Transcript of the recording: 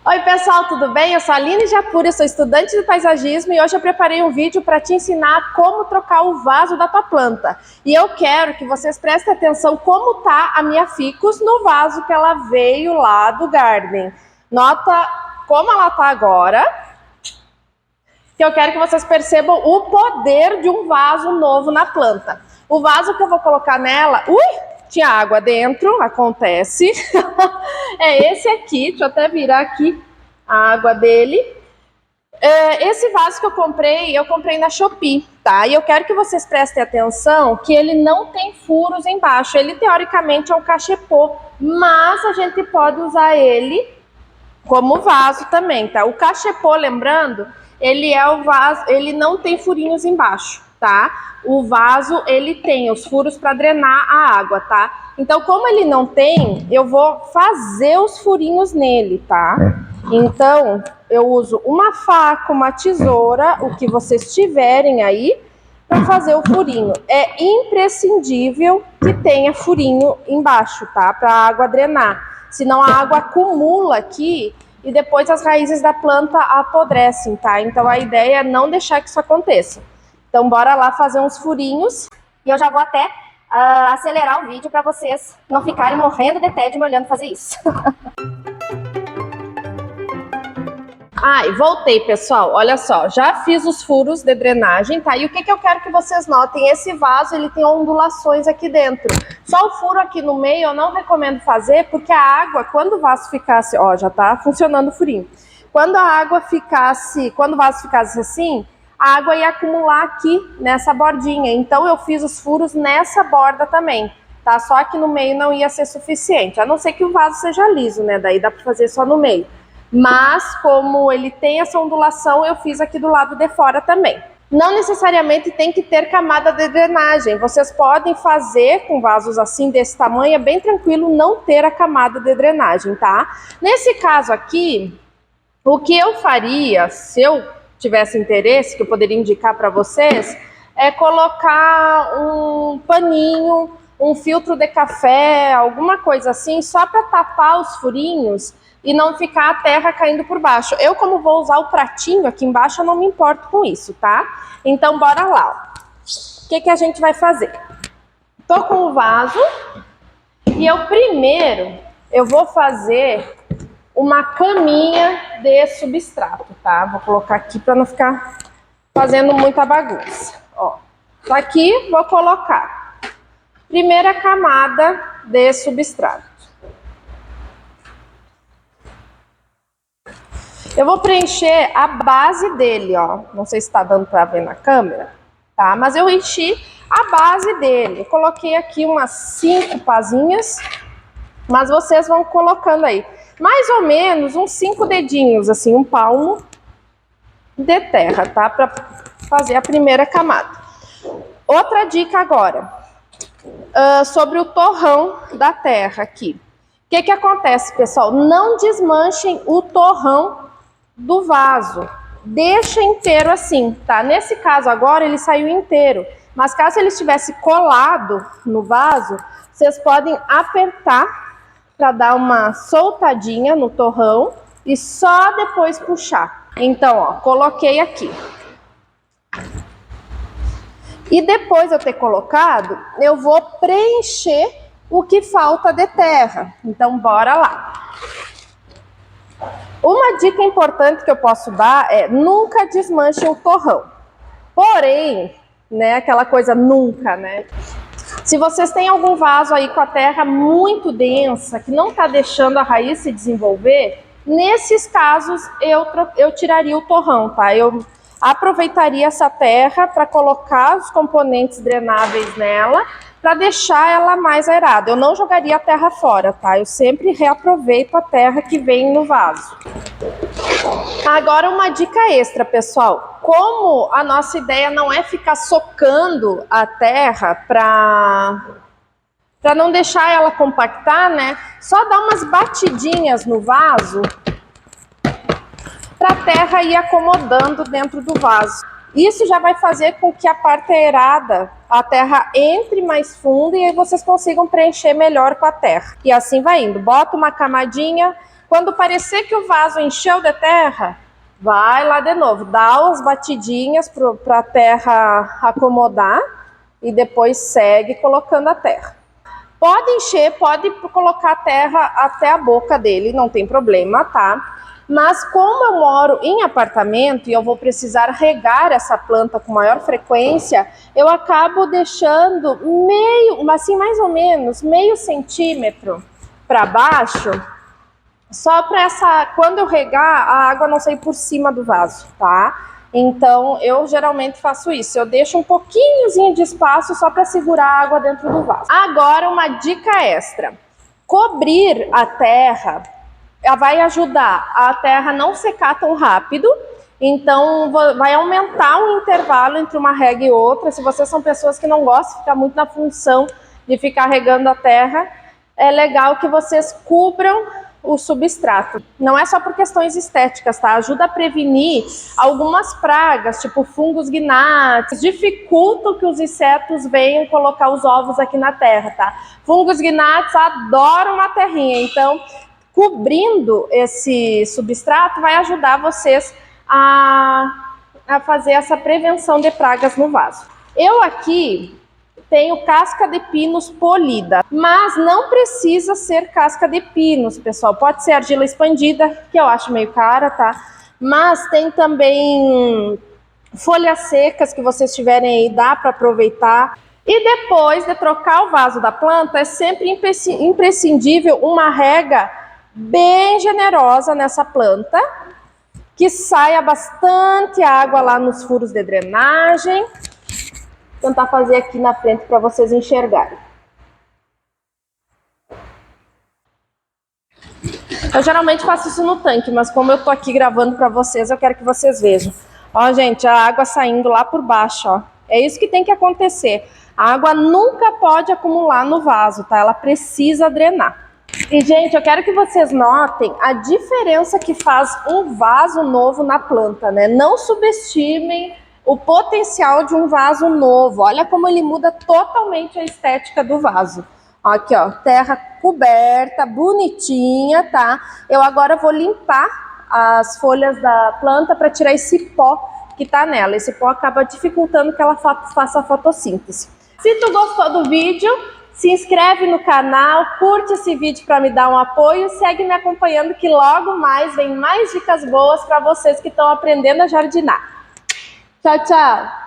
Oi pessoal, tudo bem? Eu sou a Aline Japur, eu sou estudante de paisagismo e hoje eu preparei um vídeo para te ensinar como trocar o vaso da tua planta. E eu quero que vocês prestem atenção como tá a minha ficus no vaso que ela veio lá do Garden. Nota como ela tá agora, que eu quero que vocês percebam o poder de um vaso novo na planta. O vaso que eu vou colocar nela... Tinha água dentro, acontece. É esse aqui, deixa eu até virar aqui a água dele. Esse vaso que eu comprei na Shopee, tá? E eu quero que vocês prestem atenção que ele não tem furos embaixo. Ele, teoricamente, é um cachepô, mas a gente pode usar ele como vaso também, tá? O cachepô, lembrando, ele é o vaso, ele não tem furinhos embaixo, tá? O vaso, ele tem os furos para drenar a água, tá? Então, como ele não tem, eu vou fazer os furinhos nele, tá? Então, eu uso uma faca, uma tesoura, o que vocês tiverem aí, para fazer o furinho. É imprescindível que tenha furinho embaixo, tá? Para a água drenar. Senão a água acumula aqui e depois as raízes da planta apodrecem, tá? Então a ideia é não deixar que isso aconteça. Então bora lá fazer uns furinhos. E eu já vou até acelerar o vídeo para vocês não ficarem morrendo de tédio me olhando fazer isso. E voltei, pessoal. Olha só, já fiz os furos de drenagem, tá? E o que eu quero que vocês notem? Esse vaso, ele tem ondulações aqui dentro. Só o furo aqui no meio eu não recomendo fazer, porque a água, quando o vaso ficasse... Ó, já tá funcionando o furinho. Quando o vaso ficasse assim, a água ia acumular aqui nessa bordinha. Então eu fiz os furos nessa borda também, tá? Só que no meio não ia ser suficiente. A não ser que o vaso seja liso, né? Daí dá pra fazer só no meio. Mas como ele tem essa ondulação, eu fiz aqui do lado de fora também. Não necessariamente tem que ter camada de drenagem. Vocês podem fazer com vasos assim, desse tamanho, é bem tranquilo não ter a camada de drenagem, tá? Nesse caso aqui, o que eu faria, se eu tivesse interesse, que eu poderia indicar para vocês, é colocar um paninho, um filtro de café, alguma coisa assim, só para tapar os furinhos e não ficar a terra caindo por baixo. Eu, como vou usar o pratinho aqui embaixo, eu não me importo com isso, tá? Então, bora lá. O que a gente vai fazer? Tô com o vaso e eu vou fazer uma caminha de substrato, tá? Vou colocar aqui para não ficar fazendo muita bagunça. Ó, tá aqui, vou colocar primeira camada de substrato. Eu vou preencher a base dele, ó. Não sei se tá dando para ver na câmera, tá? Mas eu enchi a base dele. Eu coloquei aqui umas 5 pazinhas, mas vocês vão colocando aí. Mais ou menos uns 5 dedinhos, assim, um palmo de terra, tá? Para fazer a primeira camada. Outra dica agora, sobre o torrão da terra aqui. O que acontece, pessoal? Não desmanchem o torrão do vaso. Deixa inteiro assim, tá? Nesse caso agora ele saiu inteiro, mas caso ele estivesse colado no vaso, vocês podem apertar para dar uma soltadinha no torrão e só depois puxar. Então, ó, coloquei aqui. E depois de eu ter colocado, eu vou preencher o que falta de terra. Então, bora lá. Uma dica importante que eu posso dar é nunca desmanche o torrão. Porém, né, aquela coisa nunca, né? Se vocês têm algum vaso aí com a terra muito densa, que não está deixando a raiz se desenvolver, nesses casos eu tiraria o torrão, tá? Eu aproveitaria essa terra para colocar os componentes drenáveis nela, para deixar ela mais aerada. Eu não jogaria a terra fora, tá? Eu sempre reaproveito a terra que vem no vaso. Agora uma dica extra, pessoal. Como a nossa ideia não é ficar socando a terra para não deixar ela compactar, né? Só dá umas batidinhas no vaso para a terra ir acomodando dentro do vaso. Isso já vai fazer com que a parte aerada, a terra entre mais fundo e aí vocês consigam preencher melhor com a terra. E assim vai indo. Bota uma camadinha, Quando parecer que o vaso encheu de terra, vai lá de novo, dá umas batidinhas para a terra acomodar e depois segue colocando a terra. Pode encher, pode colocar a terra até a boca dele, não tem problema, tá? Mas como eu moro em apartamento e eu vou precisar regar essa planta com maior frequência, eu acabo deixando mais ou menos meio centímetro para baixo, só para quando eu regar, a água não sair por cima do vaso, tá? Então, eu geralmente faço isso. Eu deixo um pouquinhozinho de espaço só para segurar a água dentro do vaso. Agora, uma dica extra. Cobrir a terra vai ajudar a terra não secar tão rápido. Então, vai aumentar o intervalo entre uma rega e outra. Se vocês são pessoas que não gostam de ficar muito na função de ficar regando a terra, é legal que vocês cubram o substrato. Não é só por questões estéticas, tá? Ajuda a prevenir algumas pragas, tipo fungos gnats, dificultam que os insetos venham colocar os ovos aqui na terra, tá? Fungos gnats adoram a terrinha, então cobrindo esse substrato vai ajudar vocês a fazer essa prevenção de pragas no vaso. Eu aqui tenho casca de pinos polida, mas não precisa ser casca de pinos, pessoal. Pode ser argila expandida, que eu acho meio cara, tá? Mas tem também folhas secas que vocês tiverem aí, dá para aproveitar. E depois de trocar o vaso da planta, é sempre imprescindível uma rega bem generosa nessa planta, que saia bastante água lá nos furos de drenagem. Vou tentar fazer aqui na frente para vocês enxergarem. Eu geralmente faço isso no tanque, mas como eu tô aqui gravando para vocês, eu quero que vocês vejam. Ó, gente, a água saindo lá por baixo, ó. É isso que tem que acontecer. A água nunca pode acumular no vaso, tá? Ela precisa drenar. E, gente, eu quero que vocês notem a diferença que faz um vaso novo na planta, né? Não subestimem o potencial de um vaso novo. Olha como ele muda totalmente a estética do vaso. Aqui, ó, terra coberta, bonitinha, tá? Eu agora vou limpar as folhas da planta para tirar esse pó que tá nela. Esse pó acaba dificultando que ela faça a fotossíntese. Se tu gostou do vídeo, se inscreve no canal, curte esse vídeo para me dar um apoio, segue me acompanhando que logo mais vem mais dicas boas para vocês que estão aprendendo a jardinar. Tchau, tchau!